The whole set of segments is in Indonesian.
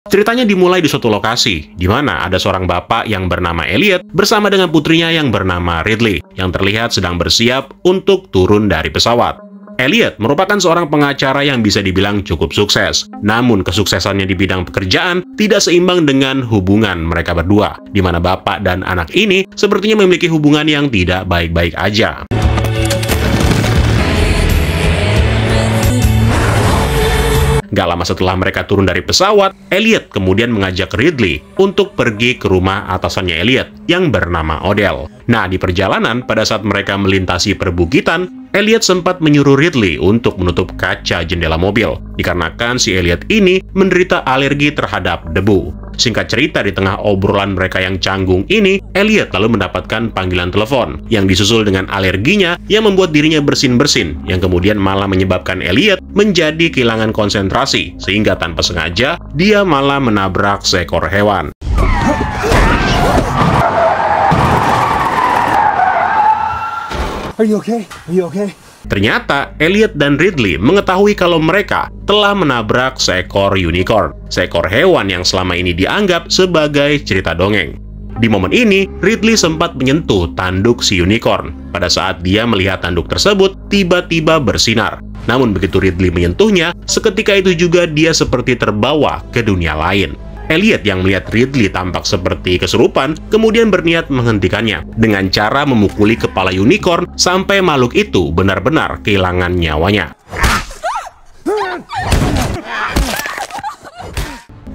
Ceritanya dimulai di suatu lokasi, di mana ada seorang bapak yang bernama Elliot bersama dengan putrinya yang bernama Ridley, yang terlihat sedang bersiap untuk turun dari pesawat. Elliot merupakan seorang pengacara yang bisa dibilang cukup sukses, namun kesuksesannya di bidang pekerjaan tidak seimbang dengan hubungan mereka berdua, di mana bapak dan anak ini sepertinya memiliki hubungan yang tidak baik-baik aja. Gak lama setelah mereka turun dari pesawat, Elliot kemudian mengajak Ridley untuk pergi ke rumah atasannya Elliot yang bernama Odell. Nah, di perjalanan pada saat mereka melintasi perbukitan, Elliot sempat menyuruh Ridley untuk menutup kaca jendela mobil, dikarenakan si Elliot ini menderita alergi terhadap debu. Singkat cerita, di tengah obrolan mereka yang canggung ini, Elliot lalu mendapatkan panggilan telepon yang disusul dengan alerginya yang membuat dirinya bersin-bersin, yang kemudian malah menyebabkan Elliot menjadi kehilangan konsentrasi, sehingga tanpa sengaja dia malah menabrak seekor hewan. Are you okay? Are you okay? Ternyata, Elliot dan Ridley mengetahui kalau mereka telah menabrak seekor unicorn, seekor hewan yang selama ini dianggap sebagai cerita dongeng. Di momen ini, Ridley sempat menyentuh tanduk si unicorn. Pada saat dia melihat tanduk tersebut tiba-tiba bersinar. Namun begitu Ridley menyentuhnya, seketika itu juga dia seperti terbawa ke dunia lain. Elliot yang melihat Ridley tampak seperti kesurupan, kemudian berniat menghentikannya dengan cara memukuli kepala unicorn sampai makhluk itu benar-benar kehilangan nyawanya.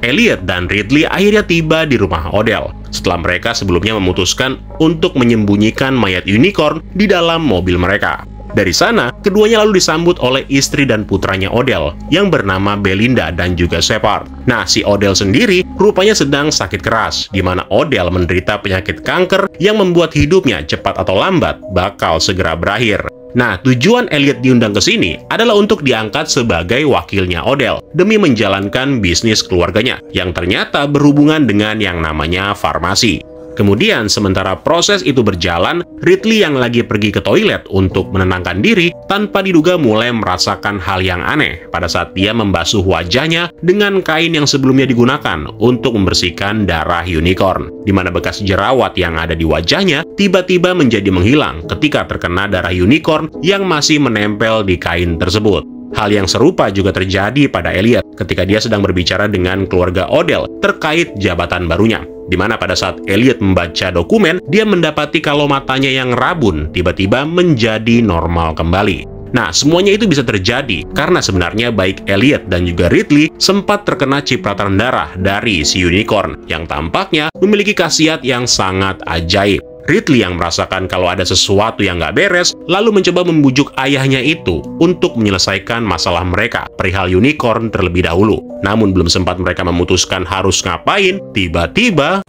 Elliot dan Ridley akhirnya tiba di rumah Odell, setelah mereka sebelumnya memutuskan untuk menyembunyikan mayat unicorn di dalam mobil mereka. Dari sana, keduanya lalu disambut oleh istri dan putranya Odell yang bernama Belinda dan juga Shepard. Nah, si Odell sendiri rupanya sedang sakit keras, di mana Odell menderita penyakit kanker yang membuat hidupnya cepat atau lambat bakal segera berakhir. Nah, tujuan Elliot diundang ke sini adalah untuk diangkat sebagai wakilnya Odell demi menjalankan bisnis keluarganya yang ternyata berhubungan dengan yang namanya farmasi. Kemudian, sementara proses itu berjalan, Ridley yang lagi pergi ke toilet untuk menenangkan diri tanpa diduga mulai merasakan hal yang aneh pada saat dia membasuh wajahnya dengan kain yang sebelumnya digunakan untuk membersihkan darah unicorn, di mana bekas jerawat yang ada di wajahnya tiba-tiba menjadi menghilang ketika terkena darah unicorn yang masih menempel di kain tersebut. Hal yang serupa juga terjadi pada Elliot ketika dia sedang berbicara dengan keluarga Odell terkait jabatan barunya, di mana pada saat Elliot membaca dokumen, dia mendapati kalau matanya yang rabun tiba-tiba menjadi normal kembali. Nah, semuanya itu bisa terjadi karena sebenarnya baik Elliot dan juga Ridley sempat terkena cipratan darah dari si unicorn yang tampaknya memiliki khasiat yang sangat ajaib. Ridley yang merasakan kalau ada sesuatu yang nggak beres, lalu mencoba membujuk ayahnya itu untuk menyelesaikan masalah mereka perihal unicorn terlebih dahulu. Namun belum sempat mereka memutuskan harus ngapain, tiba-tiba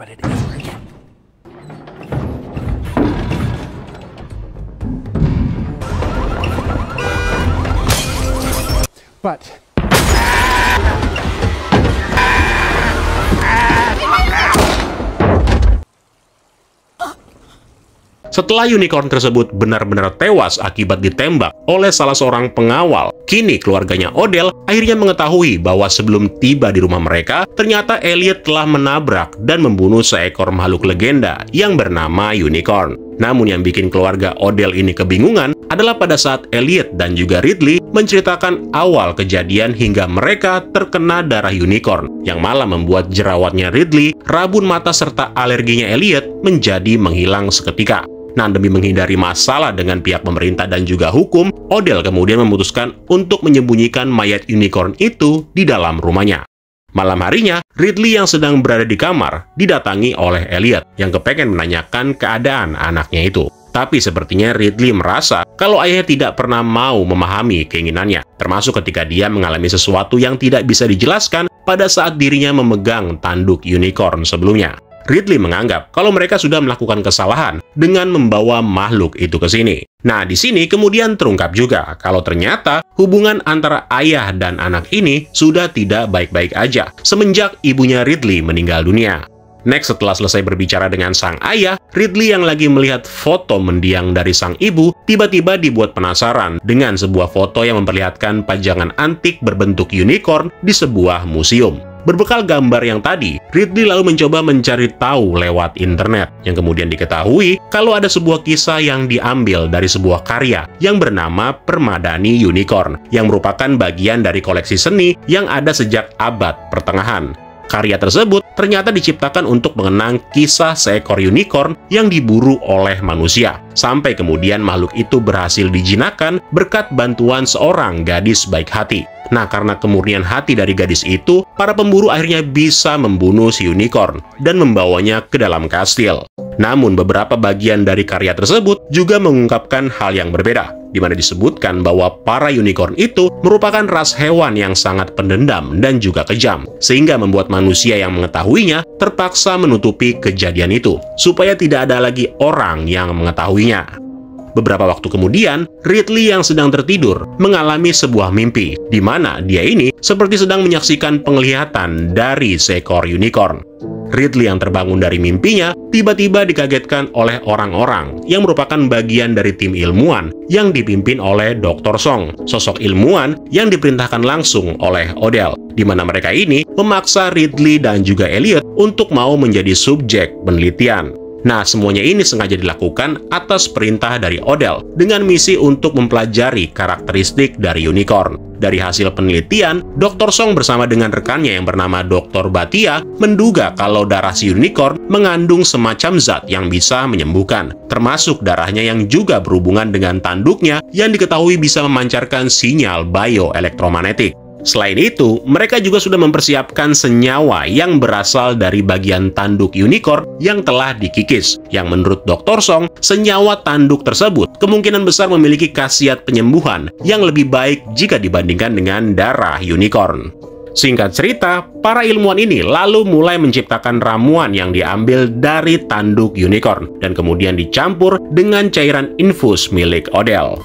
setelah unicorn tersebut benar-benar tewas akibat ditembak oleh salah seorang pengawal, kini keluarganya Odell akhirnya mengetahui bahwa sebelum tiba di rumah mereka, ternyata Elliot telah menabrak dan membunuh seekor makhluk legenda yang bernama unicorn. Namun yang bikin keluarga Odell ini kebingungan adalah pada saat Elliot dan juga Ridley menceritakan awal kejadian hingga mereka terkena darah unicorn, yang malah membuat jerawatnya Ridley, rabun mata serta alerginya Elliot menjadi menghilang seketika. Nah, demi menghindari masalah dengan pihak pemerintah dan juga hukum, Odell kemudian memutuskan untuk menyembunyikan mayat unicorn itu di dalam rumahnya. Malam harinya, Ridley yang sedang berada di kamar didatangi oleh Elliot yang kepengen menanyakan keadaan anaknya itu. Tapi sepertinya Ridley merasa kalau ayahnya tidak pernah mau memahami keinginannya, termasuk ketika dia mengalami sesuatu yang tidak bisa dijelaskan pada saat dirinya memegang tanduk unicorn sebelumnya. Ridley menganggap kalau mereka sudah melakukan kesalahan dengan membawa makhluk itu ke sini. Nah, di sini kemudian terungkap juga kalau ternyata hubungan antara ayah dan anak ini sudah tidak baik-baik aja semenjak ibunya Ridley meninggal dunia. Next, setelah selesai berbicara dengan sang ayah, Ridley yang lagi melihat foto mendiang dari sang ibu tiba-tiba dibuat penasaran dengan sebuah foto yang memperlihatkan pajangan antik berbentuk unicorn di sebuah museum. Berbekal gambar yang tadi, Ridley lalu mencoba mencari tahu lewat internet, yang kemudian diketahui kalau ada sebuah kisah yang diambil dari sebuah karya yang bernama Permadani Unicorn, yang merupakan bagian dari koleksi seni yang ada sejak abad pertengahan. Karya tersebut ternyata diciptakan untuk mengenang kisah seekor unicorn yang diburu oleh manusia, sampai kemudian makhluk itu berhasil dijinakkan berkat bantuan seorang gadis baik hati. Nah, karena kemurnian hati dari gadis itu, para pemburu akhirnya bisa membunuh si unicorn dan membawanya ke dalam kastil. Namun, beberapa bagian dari karya tersebut juga mengungkapkan hal yang berbeda, di mana disebutkan bahwa para unicorn itu merupakan ras hewan yang sangat pendendam dan juga kejam, sehingga membuat manusia yang mengetahuinya terpaksa menutupi kejadian itu, supaya tidak ada lagi orang yang mengetahuinya. Beberapa waktu kemudian, Ridley yang sedang tertidur mengalami sebuah mimpi, di mana dia ini seperti sedang menyaksikan penglihatan dari seekor unicorn. Ridley yang terbangun dari mimpinya tiba-tiba dikagetkan oleh orang-orang yang merupakan bagian dari tim ilmuwan yang dipimpin oleh Dr. Song, sosok ilmuwan yang diperintahkan langsung oleh Odell, di mana mereka ini memaksa Ridley dan juga Elliot untuk mau menjadi subjek penelitian. Nah, semuanya ini sengaja dilakukan atas perintah dari Odell dengan misi untuk mempelajari karakteristik dari unicorn. Dari hasil penelitian, Dr. Song bersama dengan rekannya yang bernama Dr. Bhatia menduga kalau darah si unicorn mengandung semacam zat yang bisa menyembuhkan, termasuk darahnya yang juga berhubungan dengan tanduknya yang diketahui bisa memancarkan sinyal bioelektromagnetik. Selain itu, mereka juga sudah mempersiapkan senyawa yang berasal dari bagian tanduk unicorn yang telah dikikis, yang menurut Dr. Song, senyawa tanduk tersebut kemungkinan besar memiliki khasiat penyembuhan yang lebih baik jika dibandingkan dengan darah unicorn. Singkat cerita, para ilmuwan ini lalu mulai menciptakan ramuan yang diambil dari tanduk unicorn dan kemudian dicampur dengan cairan infus milik Odell.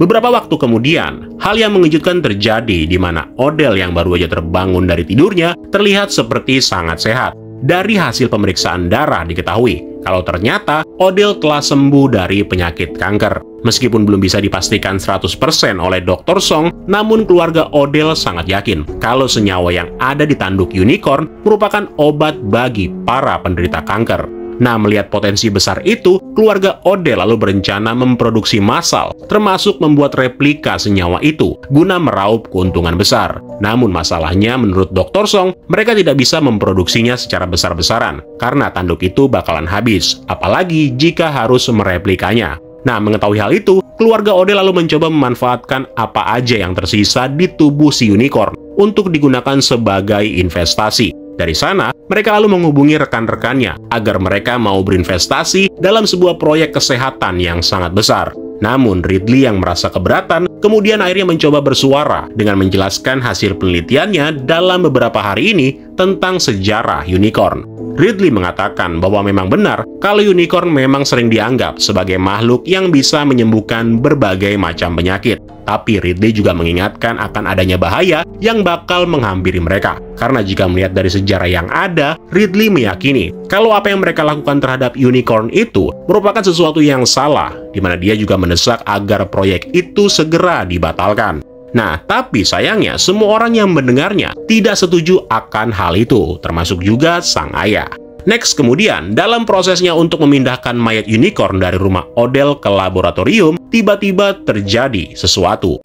Beberapa waktu kemudian, hal yang mengejutkan terjadi di mana Odell yang baru aja terbangun dari tidurnya terlihat seperti sangat sehat. Dari hasil pemeriksaan darah diketahui kalau ternyata Odell telah sembuh dari penyakit kanker. Meskipun belum bisa dipastikan 100% oleh Dr. Song, namun keluarga Odell sangat yakin kalau senyawa yang ada di tanduk unicorn merupakan obat bagi para penderita kanker. Nah, melihat potensi besar itu, keluarga Odell lalu berencana memproduksi massal, termasuk membuat replika senyawa itu, guna meraup keuntungan besar. Namun masalahnya, menurut Dr. Song, mereka tidak bisa memproduksinya secara besar-besaran, karena tanduk itu bakalan habis, apalagi jika harus mereplikanya. Nah, mengetahui hal itu, keluarga Odell lalu mencoba memanfaatkan apa aja yang tersisa di tubuh si unicorn untuk digunakan sebagai investasi. Dari sana, mereka lalu menghubungi rekan-rekannya agar mereka mau berinvestasi dalam sebuah proyek kesehatan yang sangat besar. Namun, Ridley yang merasa keberatan, kemudian akhirnya mencoba bersuara dengan menjelaskan hasil penelitiannya dalam beberapa hari ini tentang sejarah unicorn. Ridley mengatakan bahwa memang benar kalau unicorn memang sering dianggap sebagai makhluk yang bisa menyembuhkan berbagai macam penyakit. Tapi Ridley juga mengingatkan akan adanya bahaya yang bakal menghampiri mereka. Karena jika melihat dari sejarah yang ada, Ridley meyakini kalau apa yang mereka lakukan terhadap unicorn itu merupakan sesuatu yang salah, di mana dia juga mendesak agar proyek itu segera dibatalkan. Nah, tapi sayangnya semua orang yang mendengarnya tidak setuju akan hal itu, termasuk juga sang ayah. Next, kemudian, dalam prosesnya untuk memindahkan mayat unicorn dari rumah Odell ke laboratorium, tiba-tiba terjadi sesuatu.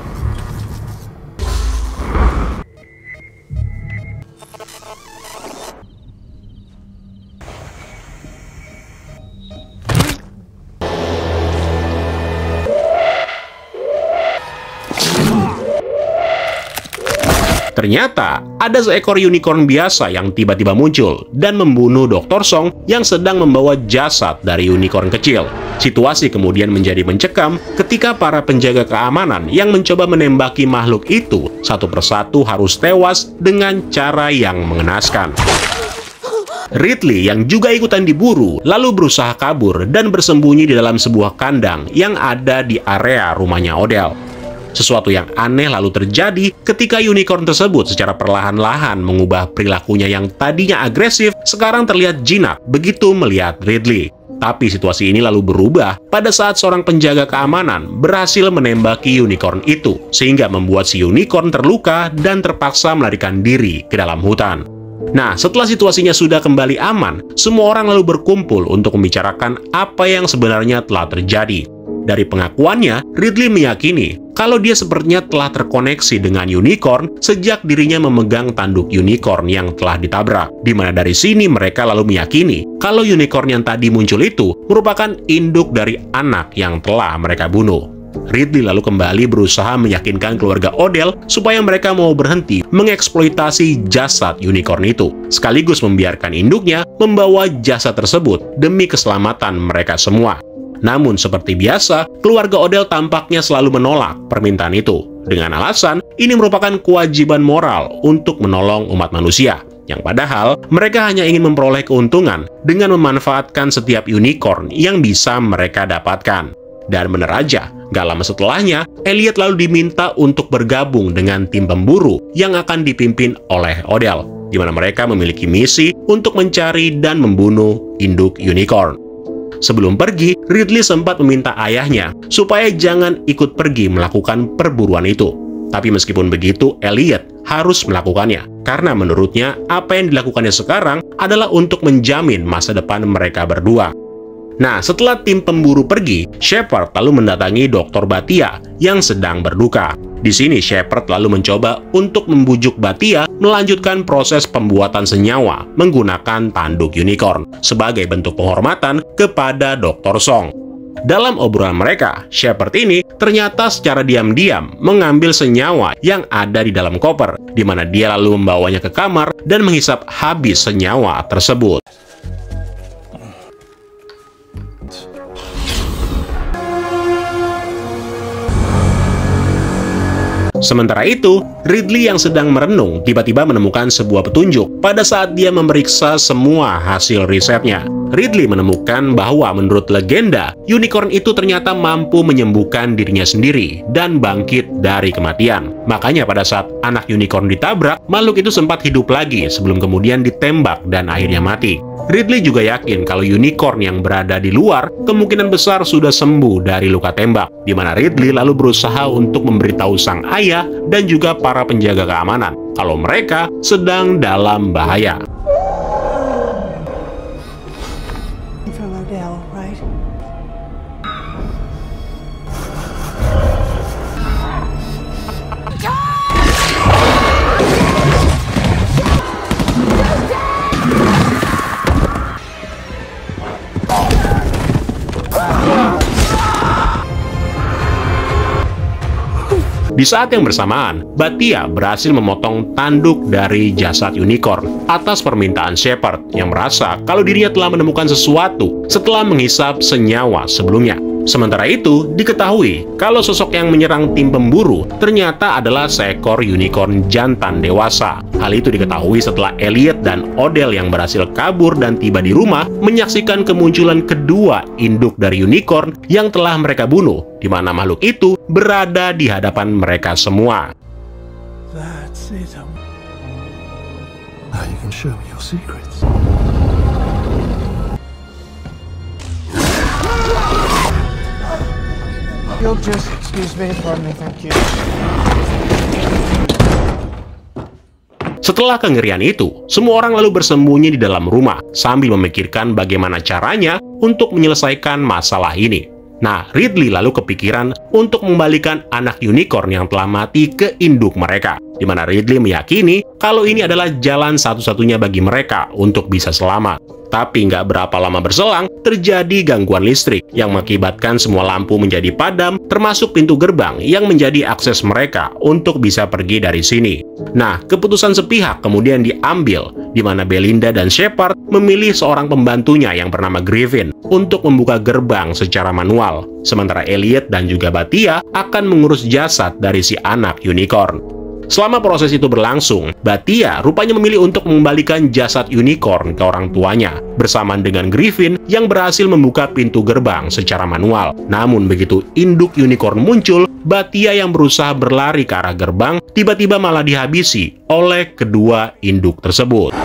Ternyata, ada seekor unicorn biasa yang tiba-tiba muncul dan membunuh Dr. Song yang sedang membawa jasad dari unicorn kecil. Situasi kemudian menjadi mencekam ketika para penjaga keamanan yang mencoba menembaki makhluk itu satu persatu harus tewas dengan cara yang mengenaskan. Ridley yang juga ikutan diburu lalu berusaha kabur dan bersembunyi di dalam sebuah kandang yang ada di area rumahnya Odell. Sesuatu yang aneh lalu terjadi ketika unicorn tersebut secara perlahan-lahan mengubah perilakunya yang tadinya agresif, sekarang terlihat jinak begitu melihat Ridley. Tapi situasi ini lalu berubah pada saat seorang penjaga keamanan berhasil menembaki unicorn itu, sehingga membuat si unicorn terluka dan terpaksa melarikan diri ke dalam hutan. Nah, setelah situasinya sudah kembali aman, semua orang lalu berkumpul untuk membicarakan apa yang sebenarnya telah terjadi. Dari pengakuannya, Ridley meyakini kalau dia sepertinya telah terkoneksi dengan unicorn sejak dirinya memegang tanduk unicorn yang telah ditabrak. Di mana dari sini mereka lalu meyakini kalau unicorn yang tadi muncul itu merupakan induk dari anak yang telah mereka bunuh. Ridley lalu kembali berusaha meyakinkan keluarga Odell supaya mereka mau berhenti mengeksploitasi jasad unicorn itu, sekaligus membiarkan induknya membawa jasad tersebut demi keselamatan mereka semua. Namun seperti biasa, keluarga Odell tampaknya selalu menolak permintaan itu, dengan alasan ini merupakan kewajiban moral untuk menolong umat manusia, yang padahal mereka hanya ingin memperoleh keuntungan dengan memanfaatkan setiap unicorn yang bisa mereka dapatkan. Dan benar aja, gak lama setelahnya, Elliot lalu diminta untuk bergabung dengan tim pemburu yang akan dipimpin oleh Odell, di mana mereka memiliki misi untuk mencari dan membunuh induk unicorn. Sebelum pergi, Ridley sempat meminta ayahnya supaya jangan ikut pergi melakukan perburuan itu. Tapi meskipun begitu, Elliot harus melakukannya, karena menurutnya apa yang dilakukannya sekarang adalah untuk menjamin masa depan mereka berdua. Nah, setelah tim pemburu pergi, Shepard lalu mendatangi Dr. Batia yang sedang berduka. Di sini Shepard lalu mencoba untuk membujuk Batia melanjutkan proses pembuatan senyawa menggunakan tanduk unicorn sebagai bentuk penghormatan kepada Dr. Song. Dalam obrolan mereka, Shepard ini ternyata secara diam-diam mengambil senyawa yang ada di dalam koper, di mana dia lalu membawanya ke kamar dan menghisap habis senyawa tersebut. Sementara itu, Ridley yang sedang merenung tiba-tiba menemukan sebuah petunjuk pada saat dia memeriksa semua hasil risetnya. Ridley menemukan bahwa menurut legenda, unicorn itu ternyata mampu menyembuhkan dirinya sendiri dan bangkit dari kematian. Makanya pada saat anak unicorn ditabrak, makhluk itu sempat hidup lagi sebelum kemudian ditembak dan akhirnya mati. Ridley juga yakin kalau unicorn yang berada di luar kemungkinan besar sudah sembuh dari luka tembak, di mana Ridley lalu berusaha untuk memberitahu sang ayah dan juga para penjaga keamanan kalau mereka sedang dalam bahaya. Di saat yang bersamaan, Batia berhasil memotong tanduk dari jasad unicorn atas permintaan Shepard yang merasa kalau dirinya telah menemukan sesuatu setelah menghisap senyawa sebelumnya. Sementara itu, diketahui kalau sosok yang menyerang tim pemburu ternyata adalah seekor unicorn jantan dewasa. Hal itu diketahui setelah Elliot dan Odell yang berhasil kabur dan tiba di rumah menyaksikan kemunculan kedua induk dari unicorn yang telah mereka bunuh, di mana makhluk itu berada di hadapan mereka semua. That's it. Now you can show me your secrets. You'll just excuse me for me, thank you. Setelah kengerian itu, semua orang lalu bersembunyi di dalam rumah sambil memikirkan bagaimana caranya untuk menyelesaikan masalah ini. Nah, Ridley lalu kepikiran untuk mengembalikan anak unicorn yang telah mati ke induk mereka, di mana Ridley meyakini kalau ini adalah jalan satu-satunya bagi mereka untuk bisa selamat. Tapi nggak berapa lama berselang, terjadi gangguan listrik yang mengakibatkan semua lampu menjadi padam, termasuk pintu gerbang yang menjadi akses mereka untuk bisa pergi dari sini. Nah, keputusan sepihak kemudian diambil, di mana Belinda dan Shepard memilih seorang pembantunya yang bernama Griffin untuk membuka gerbang secara manual, sementara Elliot dan juga Batia akan mengurus jasad dari si anak unicorn. Selama proses itu berlangsung, Batia rupanya memilih untuk mengembalikan jasad unicorn ke orang tuanya, bersamaan dengan Griffin yang berhasil membuka pintu gerbang secara manual. Namun begitu induk unicorn muncul, Batia yang berusaha berlari ke arah gerbang tiba-tiba malah dihabisi oleh kedua induk tersebut.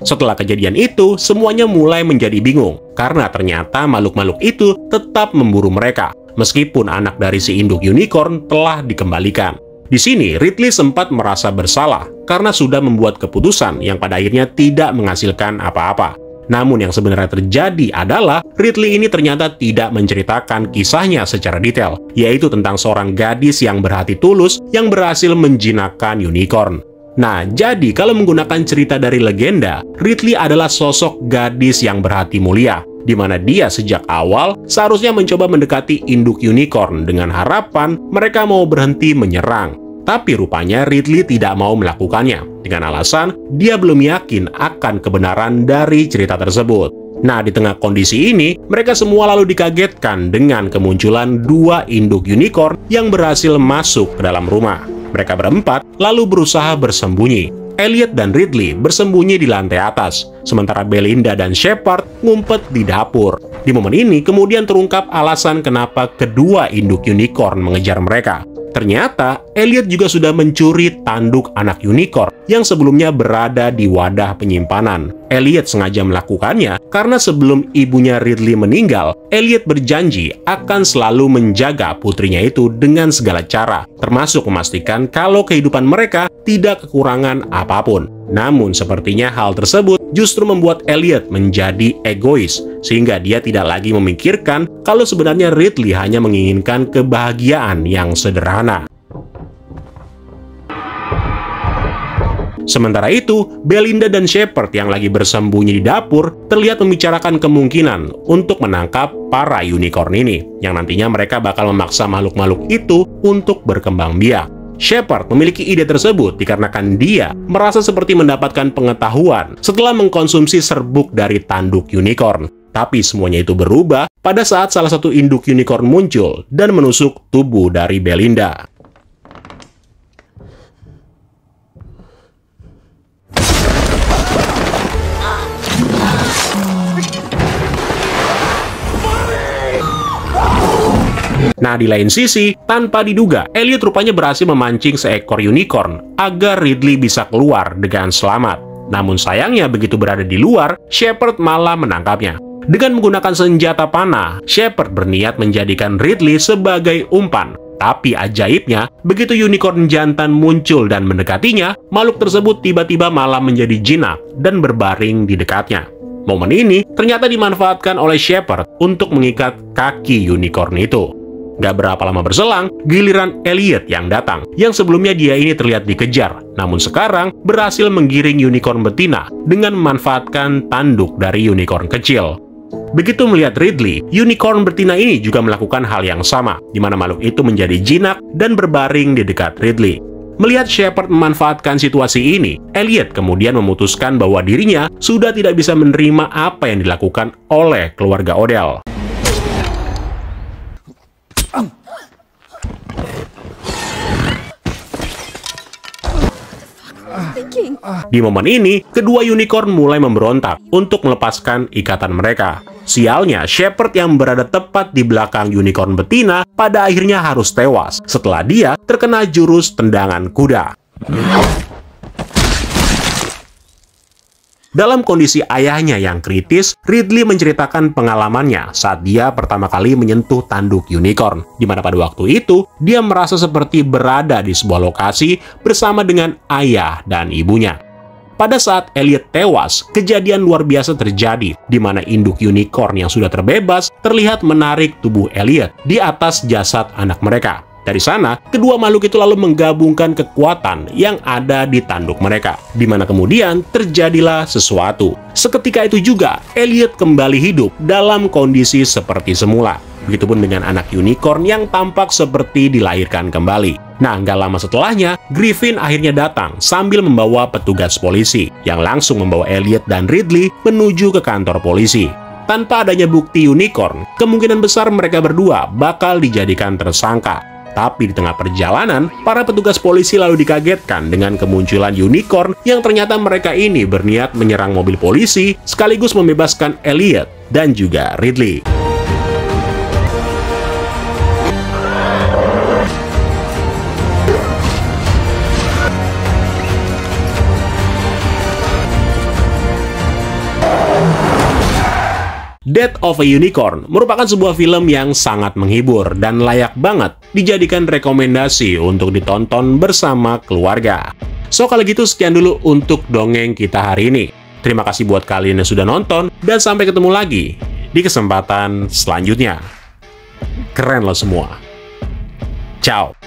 Setelah kejadian itu, semuanya mulai menjadi bingung karena ternyata makhluk-makhluk itu tetap memburu mereka, meskipun anak dari si induk unicorn telah dikembalikan. Di sini, Ridley sempat merasa bersalah karena sudah membuat keputusan yang pada akhirnya tidak menghasilkan apa-apa. Namun yang sebenarnya terjadi adalah Ridley ini ternyata tidak menceritakan kisahnya secara detail, yaitu tentang seorang gadis yang berhati tulus yang berhasil menjinakkan unicorn. Nah, jadi kalau menggunakan cerita dari legenda, Ridley adalah sosok gadis yang berhati mulia, di mana dia sejak awal seharusnya mencoba mendekati induk unicorn dengan harapan mereka mau berhenti menyerang. Tapi rupanya Ridley tidak mau melakukannya, dengan alasan dia belum yakin akan kebenaran dari cerita tersebut. Nah, di tengah kondisi ini, mereka semua lalu dikagetkan dengan kemunculan dua induk unicorn yang berhasil masuk ke dalam rumah. Mereka berempat lalu berusaha bersembunyi. Elliot dan Ridley bersembunyi di lantai atas, sementara Belinda dan Shepard ngumpet di dapur. Di momen ini kemudian terungkap alasan kenapa kedua induk unicorn mengejar mereka. Ternyata, Elliot juga sudah mencuri tanduk anak unicorn yang sebelumnya berada di wadah penyimpanan. Elliot sengaja melakukannya karena sebelum ibunya Ridley meninggal, Elliot berjanji akan selalu menjaga putrinya itu dengan segala cara, termasuk memastikan kalau kehidupan mereka tidak kekurangan apapun. Namun sepertinya hal tersebut justru membuat Elliot menjadi egois, sehingga dia tidak lagi memikirkan kalau sebenarnya Ridley hanya menginginkan kebahagiaan yang sederhana. Sementara itu, Belinda dan Shepard yang lagi bersembunyi di dapur terlihat membicarakan kemungkinan untuk menangkap para unicorn ini, yang nantinya mereka bakal memaksa makhluk-makhluk itu untuk berkembang biak. Shepard memiliki ide tersebut dikarenakan dia merasa seperti mendapatkan pengetahuan setelah mengkonsumsi serbuk dari tanduk unicorn. Tapi semuanya itu berubah pada saat salah satu induk unicorn muncul dan menusuk tubuh dari Belinda. Nah, di lain sisi, tanpa diduga, Elliot rupanya berhasil memancing seekor unicorn agar Ridley bisa keluar dengan selamat. Namun sayangnya begitu berada di luar, Shepard malah menangkapnya. Dengan menggunakan senjata panah, Shepard berniat menjadikan Ridley sebagai umpan. Tapi ajaibnya, begitu unicorn jantan muncul dan mendekatinya, makhluk tersebut tiba-tiba malah menjadi jinak dan berbaring di dekatnya. Momen ini ternyata dimanfaatkan oleh Shepard untuk mengikat kaki unicorn itu. Gak berapa lama berselang, giliran Elliot yang datang, yang sebelumnya dia ini terlihat dikejar, namun sekarang berhasil menggiring unicorn betina dengan memanfaatkan tanduk dari unicorn kecil. Begitu melihat Ridley, unicorn betina ini juga melakukan hal yang sama, di mana makhluk itu menjadi jinak dan berbaring di dekat Ridley. Melihat Shepard memanfaatkan situasi ini, Elliot kemudian memutuskan bahwa dirinya sudah tidak bisa menerima apa yang dilakukan oleh keluarga Odell. Di momen ini, kedua unicorn mulai memberontak untuk melepaskan ikatan mereka. Sialnya, Shepard yang berada tepat di belakang unicorn betina pada akhirnya harus tewas setelah dia terkena jurus tendangan kuda. Dalam kondisi ayahnya yang kritis, Ridley menceritakan pengalamannya saat dia pertama kali menyentuh tanduk unicorn, di mana pada waktu itu dia merasa seperti berada di sebuah lokasi bersama dengan ayah dan ibunya. Pada saat Elliot tewas, kejadian luar biasa terjadi, di mana induk unicorn yang sudah terbebas terlihat menarik tubuh Elliot di atas jasad anak mereka. Dari sana, kedua makhluk itu lalu menggabungkan kekuatan yang ada di tanduk mereka, di mana kemudian terjadilah sesuatu. Seketika itu juga, Elliot kembali hidup dalam kondisi seperti semula. Begitupun dengan anak unicorn yang tampak seperti dilahirkan kembali. Nah, nggak lama setelahnya, Griffin akhirnya datang sambil membawa petugas polisi, yang langsung membawa Elliot dan Ridley menuju ke kantor polisi. Tanpa adanya bukti unicorn, kemungkinan besar mereka berdua bakal dijadikan tersangka. Tapi di tengah perjalanan, para petugas polisi lalu dikagetkan dengan kemunculan unicorn yang ternyata mereka ini berniat menyerang mobil polisi sekaligus membebaskan Elliot dan juga Ridley. Death of a Unicorn merupakan sebuah film yang sangat menghibur dan layak banget dijadikan rekomendasi untuk ditonton bersama keluarga. So, kalau gitu sekian dulu untuk dongeng kita hari ini. Terima kasih buat kalian yang sudah nonton, dan sampai ketemu lagi di kesempatan selanjutnya. Keren lo semua. Ciao.